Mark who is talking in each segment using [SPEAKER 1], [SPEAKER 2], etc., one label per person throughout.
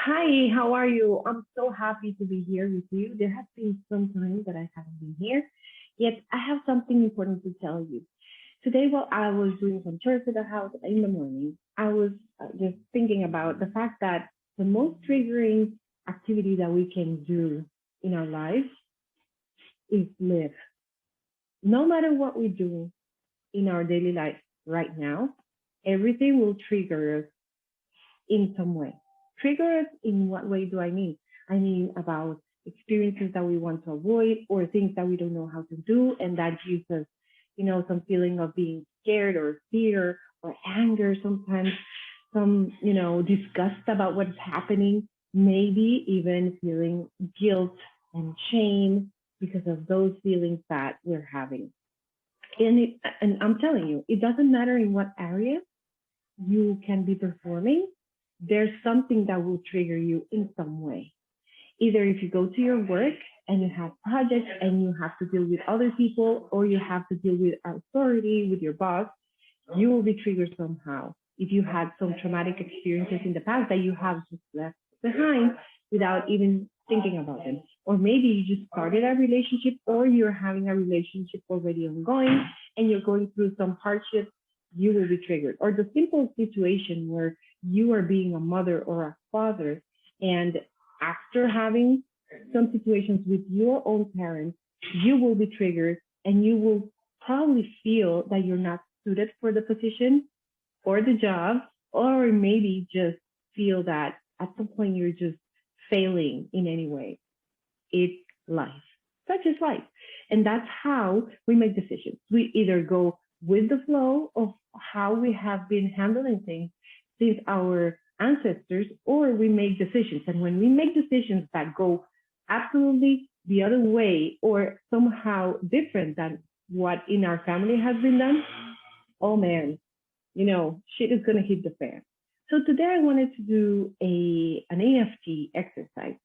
[SPEAKER 1] Hi, how are you? I'm so happy to be here with you. There has been some time that I haven't been here, yet I have something important to tell you. Today, while I was doing some chores at the house in the morning, I was just thinking about the fact that the most triggering activity that we can do in our lives is live. No matter what we do in our daily life right now, everything will trigger us in some way. Triggers in what way do I mean? I mean about experiences that we want to avoid or things that we don't know how to do, and that gives us, some feeling of being scared or fear or anger sometimes, some, disgust about what's happening, maybe even feeling guilt and shame because of those feelings that we're having. And I'm telling you, it doesn't matter in what area you can be performing, there's something that will trigger you in some way. Either if you go to your work and you have projects and you have to deal with other people, or you have to deal with authority, with your boss, you will be triggered somehow. If you had some traumatic experiences in the past that you have just left behind without even thinking about them. Or maybe you just started a relationship, or you're having a relationship already ongoing and you're going through some hardship, you will be triggered. Or the simple situation where you are being a mother or a father, and after having some situations with your own parents, you will be triggered and you will probably feel that you're not suited for the position or the job, or maybe just feel that at some point you're just failing in any way. It's life. Such is life. And that's how we make decisions. We either go with the flow of how we have been handling things since our ancestors, or we make decisions. And when we make decisions that go absolutely the other way or somehow different than what in our family has been done, oh man, shit is going to hit the fan. So today I wanted to do an EFT exercise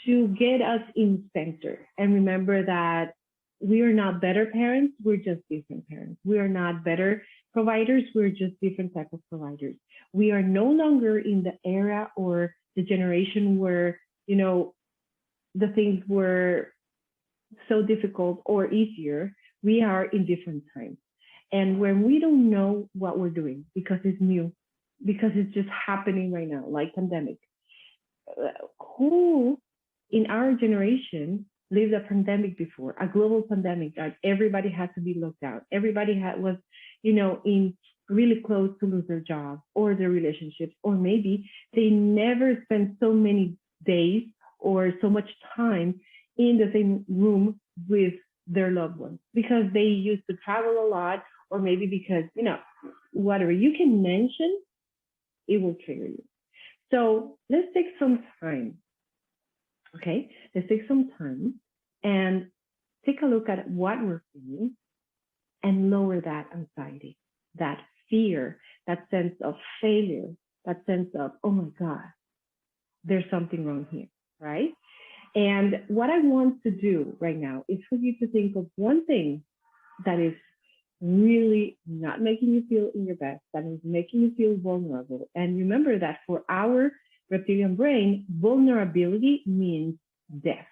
[SPEAKER 1] to get us in center and remember that we are not better parents, we're just different parents. We are not better providers, we're just different type of providers. We are no longer in the era or the generation where, the things were so difficult or easier. We are in different times. And when we don't know what we're doing because it's new, because it's just happening right now, like pandemic, who in our generation lived a pandemic before, a global pandemic, that everybody had to be locked out. Everybody was, in really close to lose their job or their relationships, or maybe they never spent so many days or so much time in the same room with their loved ones because they used to travel a lot, or maybe because, whatever you can mention, it will trigger you. So let's take some time. Okay, let's take some time and take a look at what we're feeling and lower that anxiety, that fear, that sense of failure, that sense of, oh my God, there's something wrong here, right? And what I want to do right now is for you to think of one thing that is really not making you feel in your best, that is making you feel vulnerable. And remember that for our reptilian brain, vulnerability means death.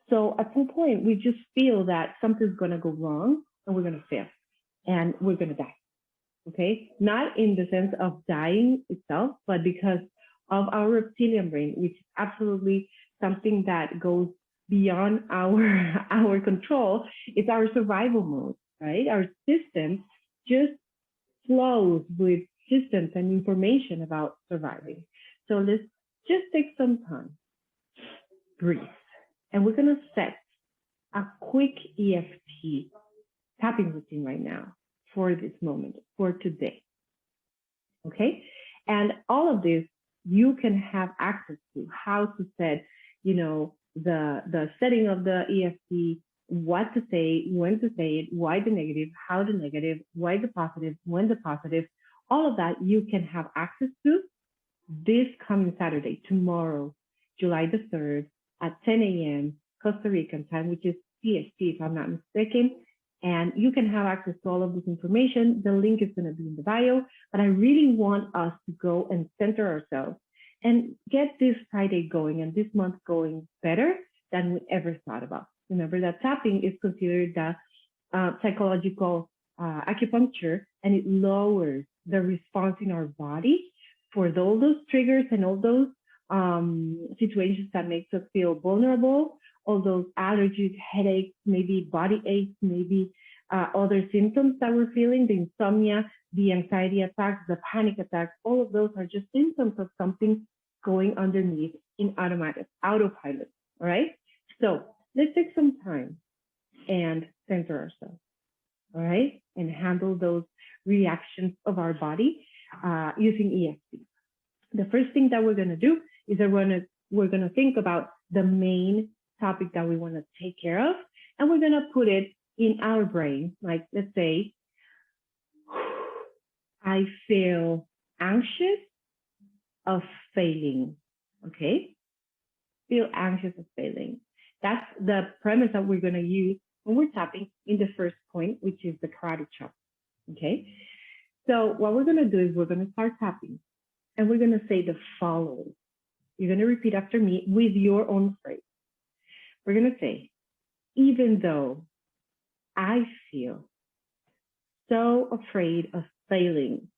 [SPEAKER 1] So at some point, we just feel that something's going to go wrong and we're going to fail and we're going to die. Okay? Not in the sense of dying itself, but because of our reptilian brain, which is absolutely something that goes beyond our control. It's our survival mode, right? Our system just flows with systems and information about surviving. So let's just take some time, breathe, and we're going to set a quick EFT tapping routine right now for this moment, for today. Okay? And all of this you can have access to, how to set, the setting of the EFT, what to say, when to say it, why the negative, how the negative, why the positive, when the positive, all of that you can have access to this coming Saturday, tomorrow, July the 3rd at 10 a.m. Costa Rican time, which is CST, if I'm not mistaken. And you can have access to all of this information. The link is going to be in the bio, but I really want us to go and center ourselves and get this Friday going and this month going better than we ever thought about. Remember that tapping is considered the psychological acupuncture, and it lowers the response in our body for all those triggers and all those situations that makes us feel vulnerable, all those allergies, headaches, maybe body aches, maybe other symptoms that we're feeling, the insomnia, the anxiety attacks, the panic attacks, all of those are just symptoms of something going underneath in autopilot, all right? So let's take some time and center ourselves, all right? And handle those reactions of our body using EFT. The first thing that we're gonna do is that we're gonna think about the main topic that we wanna take care of, and we're gonna put it in our brain. Like, let's say, I feel anxious of failing, okay? Feel anxious of failing. That's the premise that we're gonna use when we're tapping in the first point, which is the karate chop, okay? So what we're gonna do is we're gonna start tapping, and we're gonna say the following. You're gonna repeat after me with your own phrase. We're gonna say, even though I feel so afraid of failing,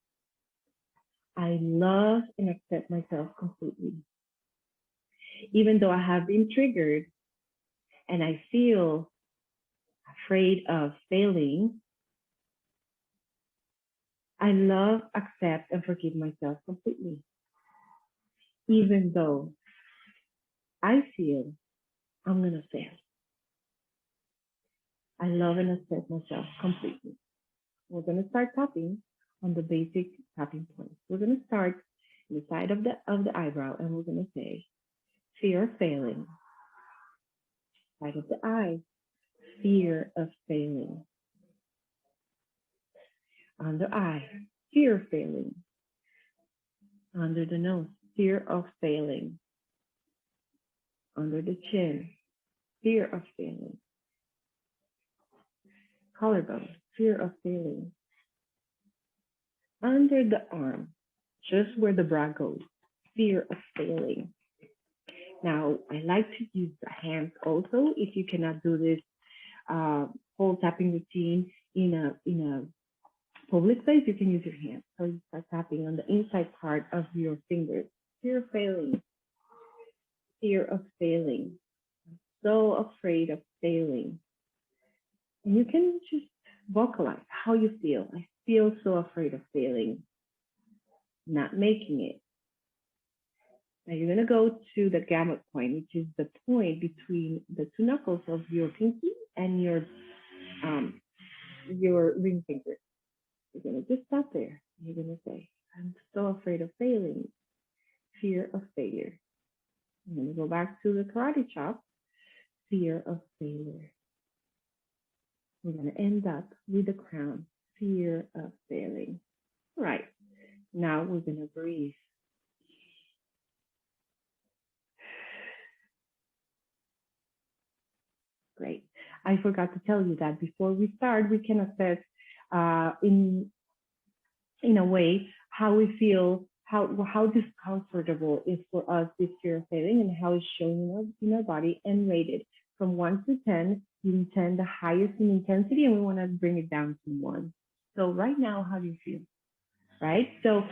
[SPEAKER 1] I love and accept myself completely. Even though I have been triggered and I feel afraid of failing, I love, accept, and forgive myself completely. Even though I feel I'm gonna fail, I love and accept myself completely. We're gonna start tapping on the basic tapping points. We're gonna start in the side of the eyebrow, and we're gonna say, fear of failing. Side of the eye, fear of failing. Under eye, fear of failing. Under the nose, fear of failing. Under the chin, fear of failing. Collarbone, fear of failing. Under the arm, just where the bra goes, fear of failing. Now, I like to use the hands also. If you cannot do this whole tapping routine in a public place, you can use your hands. So you start tapping on the inside part of your fingers. Fear of failing. Fear of failing. I'm so afraid of failing. And you can just vocalize how you feel. I feel so afraid of failing, not making it. Now you're gonna go to the gamut point, which is the point between the two knuckles of your pinky and your ring finger. You're gonna just stop there. You're gonna say, I'm so afraid of failing. Fear of failure. I'm gonna go back to the karate chop. Fear of failure. We're gonna end up with the crown. Fear of failing. All right. Now we're gonna breathe. Great. I forgot to tell you that before we start, we can assess in a way how we feel, how discomfortable is for us this fear of failing, and how it's showing in our body, and rated from 1 to 10, being 10 the highest in intensity, and we want to bring it down to 1. So right now, how do you feel? Right? So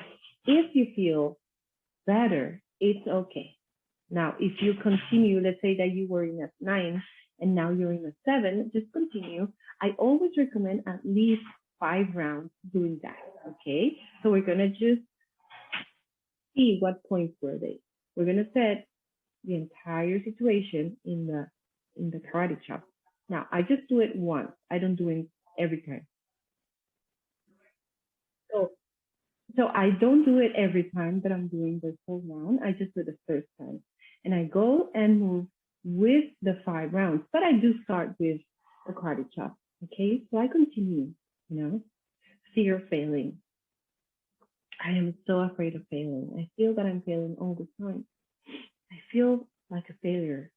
[SPEAKER 1] if you feel better, it's okay. Now, if you continue, let's say that you were in a 9 and now you're in a 7, just continue. I always recommend at least 5 rounds doing that, okay? So we're gonna just see what points were they. We're gonna set the entire situation in the karate chop. Now, I just do it once. I don't do it every time. So I don't do it every time that I'm doing this whole round. I just do it the first time. And I go and move with the 5 rounds, but I do start with the karate chop, okay? So I continue, fear of failing. I am so afraid of failing. I feel that I'm failing all the time. I feel like a failure.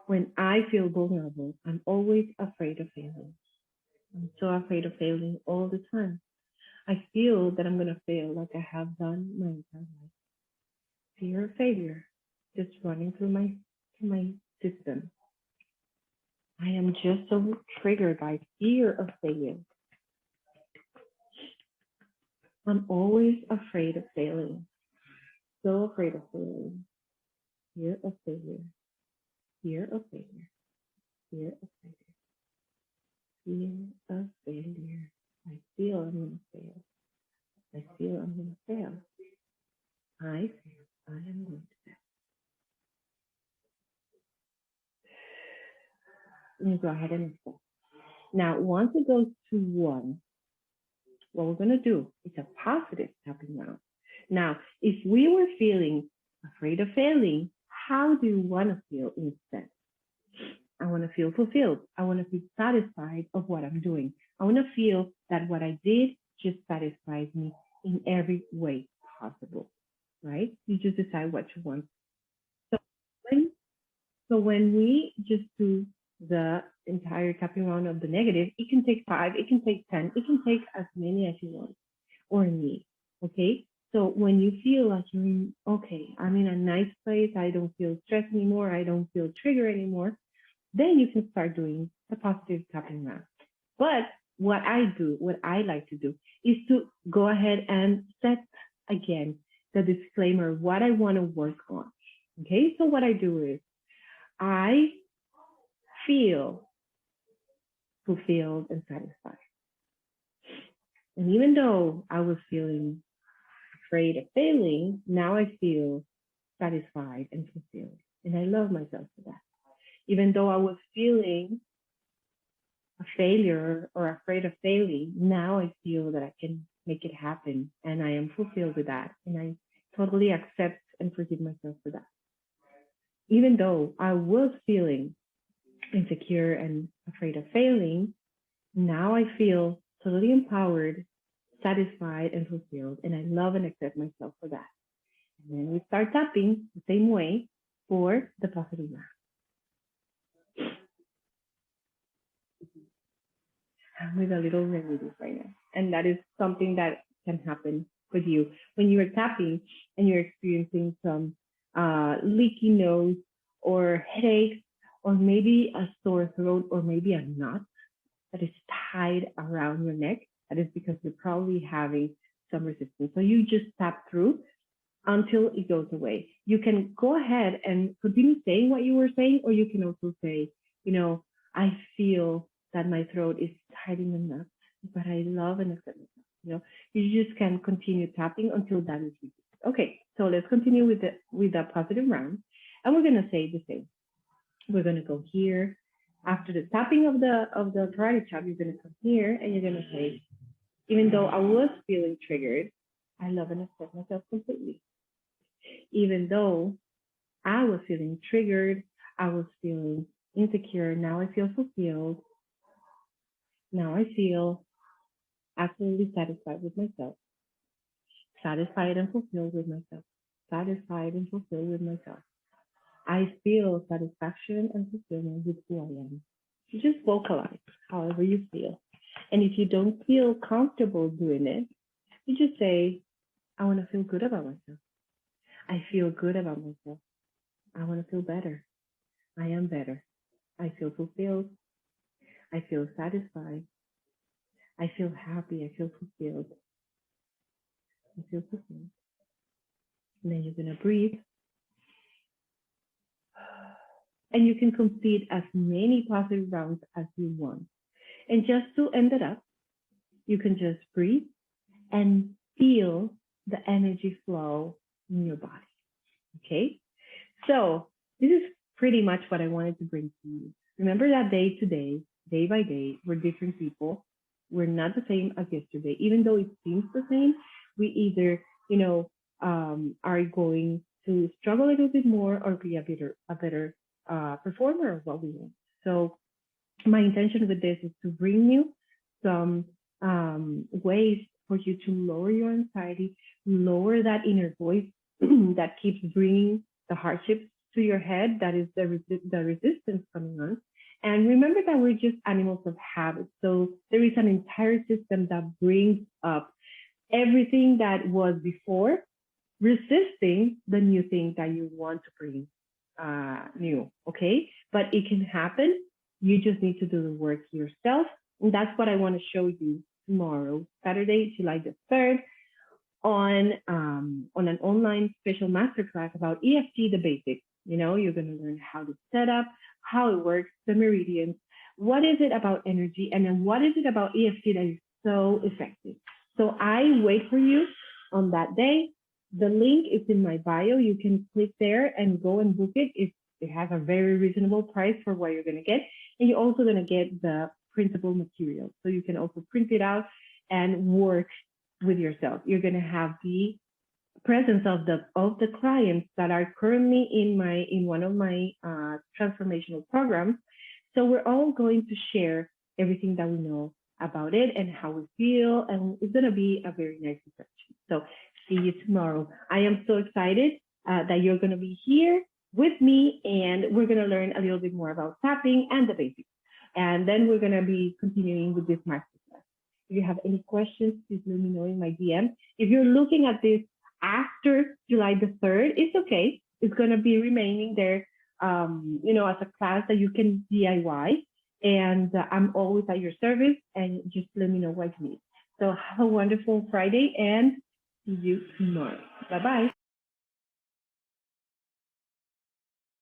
[SPEAKER 1] When I feel vulnerable, I'm always afraid of failing. I'm so afraid of failing all the time. I feel that I'm going to fail like I have done my entire life. fear of failure just running through my system. I am just so triggered by fear of failure. I'm always afraid of failing. So afraid of failing. Fear of failure. Fear of failure. Fear of failure. Fear of failure. I feel I'm going to fail. I feel I'm going to fail. I feel I am going to fail. Let me go ahead and stop. Now, once it goes to 1, what we're going to do is a positive tapping round. Now, if we were feeling afraid of failing, how do you want to feel instead? I want to feel fulfilled. I want to feel satisfied of what I'm doing. I want to feel that what I did just satisfies me in every way possible, right? You just decide what you want. So when we just do the entire tapping round of the negative, it can take 5, it can take 10, it can take as many as you want or need, okay? So when you feel like you're in, okay, I'm in a nice place, I don't feel stressed anymore, I don't feel triggered anymore, then you can start doing the positive tapping round. But what I like to do is to go ahead and set again the disclaimer, what I want to work on, okay? So what I do is I feel fulfilled and satisfied. And even though I was feeling afraid of failing, now I feel satisfied and fulfilled. And I love myself for that. Even though I was feeling a failure or afraid of failing, now I feel that I can make it happen. And I am fulfilled with that. And I totally accept and forgive myself for that. Even though I was feeling insecure and afraid of failing, now I feel totally empowered, satisfied, and fulfilled, and I love and accept myself for that. And then we start tapping the same way for the positive round. I'm with a little remedy right now, and that is something that can happen with you when you are tapping and you're experiencing some leaky nose or headaches, or maybe a sore throat, or maybe a knot that is tied around your neck. That is because you're probably having some resistance. So you just tap through until it goes away. You can go ahead and continue saying what you were saying, or you can also say, you know, I feel that my throat is tied in a knot, but I love and accept myself. You know, you just can continue tapping until that is reduced. Okay, so let's continue with the positive round, and we're gonna say the same. We're gonna go here. After the tapping of the karate chop, you're gonna come here and you're gonna say, even though I was feeling triggered, I love and accept myself completely. Even though I was feeling triggered, I was feeling insecure, now I feel fulfilled. Now I feel absolutely satisfied with myself. Satisfied and fulfilled with myself. Satisfied and fulfilled with myself. I feel satisfaction and fulfillment with who I am. You just vocalize however you feel. And if you don't feel comfortable doing it, you just say, I want to feel good about myself. I feel good about myself. I want to feel better. I am better. I feel fulfilled. I feel satisfied. I feel happy. I feel fulfilled. I feel fulfilled. And then you're going to breathe. And you can complete as many positive rounds as you want. And just to end it up, you can just breathe and feel the energy flow in your body. Okay? So this is pretty much what I wanted to bring to you. Remember that day to day, day by day, we're different people. We're not the same as yesterday. Even though it seems the same, we either, are going to struggle a little bit more or be a better performer of what we want. So my intention with this is to bring you some ways for you to lower your anxiety, lower that inner voice that keeps bringing the hardships to your head, that is the resistance coming on. And remember that we're just animals of habit. So there is an entire system that brings up everything that was before resisting the new thing that you want to bring new, okay? But it can happen. You just need to do the work yourself. And that's what I want to show you tomorrow, Saturday, July the 3rd, on an online special masterclass about EFT, the basics. You know, you're going to learn how to set up, how it works, the meridians, what is it about energy, and then what is it about EFT that is so effective. So I wait for you on that day. The link is in my bio. You can click there and go and book it. It has a very reasonable price for what you're going to get. And you're also going to get the printable material. So you can also print it out and work with yourself. You're going to have the presence of the clients that are currently in one of my transformational programs. So we're all going to share everything that we know about it and how we feel, and it's going to be a very nice reception. So see you tomorrow. I am so excited that you're going to be here with me, and we're going to learn a little bit more about tapping and the basics. And then we're going to be continuing with this masterclass. If you have any questions, please let me know in my DM. If you're looking at this after July the 3rd, it's okay. It's going to be remaining there, you know, as a class that you can DIY. And I'm always at your service, and just let me know what you need. So have a wonderful Friday, and see you tomorrow. Bye-bye.